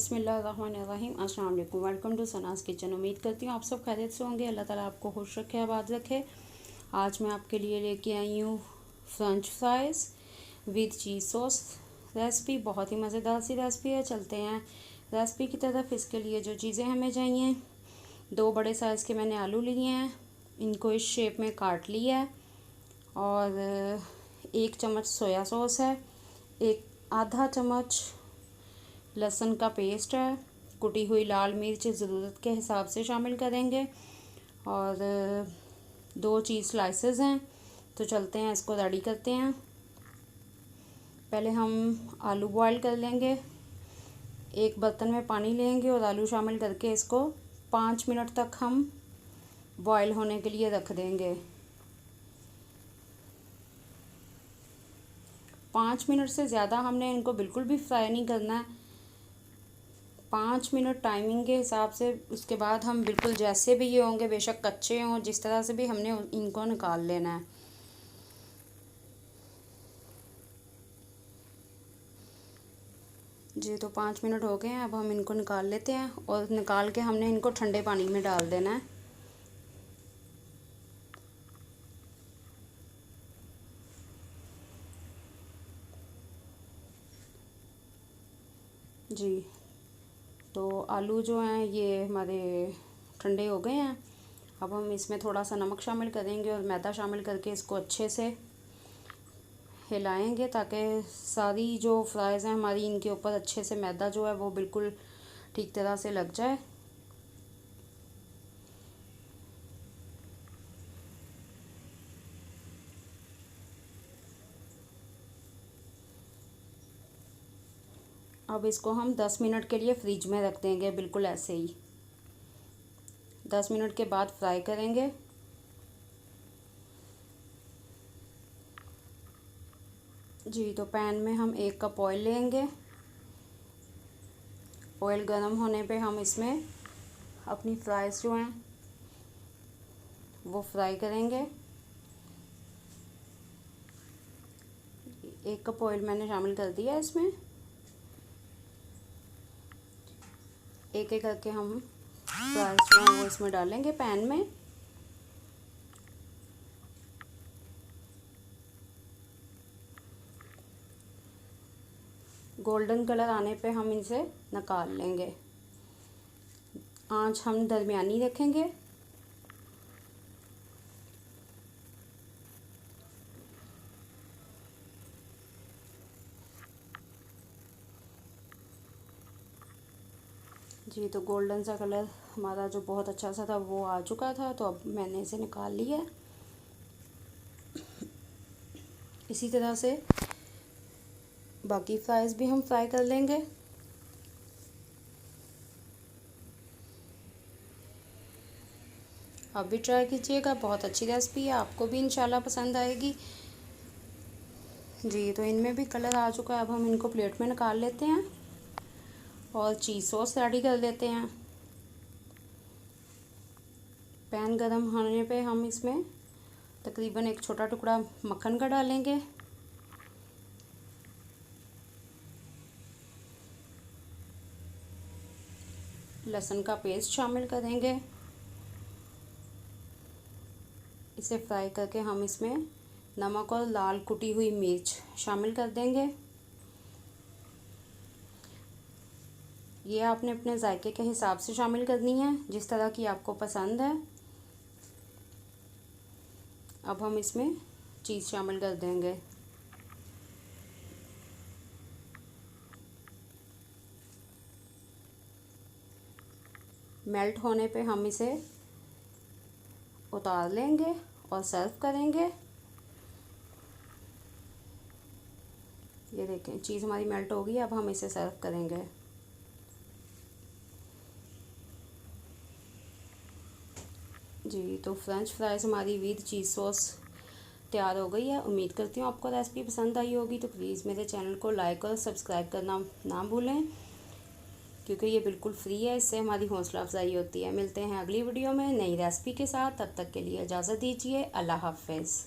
बिस्मिल्लाहिर्रहमानिर्रहीम। अस्सलाम वालेकुम। Welcome to Sana's kitchen. उम्मीद करती हूँ आप सब खैरियत से होंगे। अल्लाह ताला आपको खुश रखे, आबाद रखे। आज मैं आपके लिए लेके आई हूँ French fries with cheese sauce recipe. बहुत ही मज़ेदार सी रेसिपी है। चलते हैं रेसिपी की तरफ। इसके लिए जो चीज़ें हमें चाहिए, 2 बड़े साइज़ के मैंने आलू लिए हैं, इनको इस शेप में काट लिया है। और 1 चम्मच सोया सॉस है, एक आधा चम्मच लहसुन का पेस्ट है, कुटी हुई लाल मिर्च ज़रूरत के हिसाब से शामिल करेंगे, और 2 चीज़ स्लाइसेस हैं। तो चलते हैं, इसको रेडी करते हैं। पहले हम आलू बॉईल कर लेंगे। एक बर्तन में पानी लेंगे और आलू शामिल करके इसको 5 मिनट तक हम बॉईल होने के लिए रख देंगे। 5 मिनट से ज़्यादा हमने इनको बिल्कुल भी फ्राई नहीं करना है। 5 मिनट टाइमिंग के हिसाब से। उसके बाद हम बिल्कुल जैसे भी ये होंगे, बेशक कच्चे हों, जिस तरह से भी हमने इनको निकाल लेना है। जी, तो 5 मिनट हो गए हैं। अब हम इनको निकाल लेते हैं और निकाल के हमने इनको ठंडे पानी में डाल देना है। जी, तो आलू जो हैं ये हमारे ठंडे हो गए हैं। अब हम इसमें थोड़ा सा नमक शामिल करेंगे और मैदा शामिल करके इसको अच्छे से हिलाएंगे, ताकि सारी जो फ्राइज़ हैं हमारी, इनके ऊपर अच्छे से मैदा जो है वो बिल्कुल ठीक तरह से लग जाए। अब इसको हम 10 मिनट के लिए फ्रिज में रख देंगे, बिल्कुल ऐसे ही। 10 मिनट के बाद फ्राई करेंगे। जी, तो पैन में हम 1 कप ऑयल लेंगे। ऑयल गर्म होने पे हम इसमें अपनी फ्राइज़ जो हैं वो फ्राई करेंगे। 1 कप ऑयल मैंने शामिल कर दिया है इसमें। एक एक करके हम फ्राइज़ जो हैं वो इसमें डालेंगे पैन में। गोल्डन कलर आने पे हम इनसे निकाल लेंगे। आंच हम दरमियानी रखेंगे। जी, तो गोल्डन सा कलर हमारा जो बहुत अच्छा सा था वो आ चुका था। तो अब मैंने इसे निकाल लिया है। इसी तरह से बाकी फ्राइज़ भी हम फ्राई कर लेंगे। आप भी ट्राई कीजिएगा, बहुत अच्छी रेसिपी है, आपको भी इंशाल्लाह पसंद आएगी। जी, तो इनमें भी कलर आ चुका है। अब हम इनको प्लेट में निकाल लेते हैं और चीज़ सॉस रेडी कर लेते हैं। पैन गरम होने पे हम इसमें तकरीबन 1 छोटा टुकड़ा मक्खन का डालेंगे। लहसुन का पेस्ट शामिल करेंगे। इसे फ्राई करके हम इसमें नमक और लाल कुटी हुई मिर्च शामिल कर देंगे। ये आपने अपने जायके के हिसाब से शामिल करनी है, जिस तरह की आपको पसंद है। अब हम इसमें चीज़ शामिल कर देंगे। मेल्ट होने पे हम इसे उतार लेंगे और सर्व करेंगे। ये देखें, चीज़ हमारी मेल्ट हो गई। अब हम इसे सर्व करेंगे। जी, तो फ्रेंच फ्राइज़ हमारी विद चीज़ सॉस तैयार हो गई है। उम्मीद करती हूँ आपको रेसिपी पसंद आई होगी। तो प्लीज़ मेरे चैनल को लाइक और सब्सक्राइब करना ना भूलें, क्योंकि ये बिल्कुल फ्री है। इससे हमारी हौसला अफजाई होती है। मिलते हैं अगली वीडियो में नई रेसिपी के साथ। तब तक के लिए इजाज़त दीजिए। अल्लाह हाफ़िज़।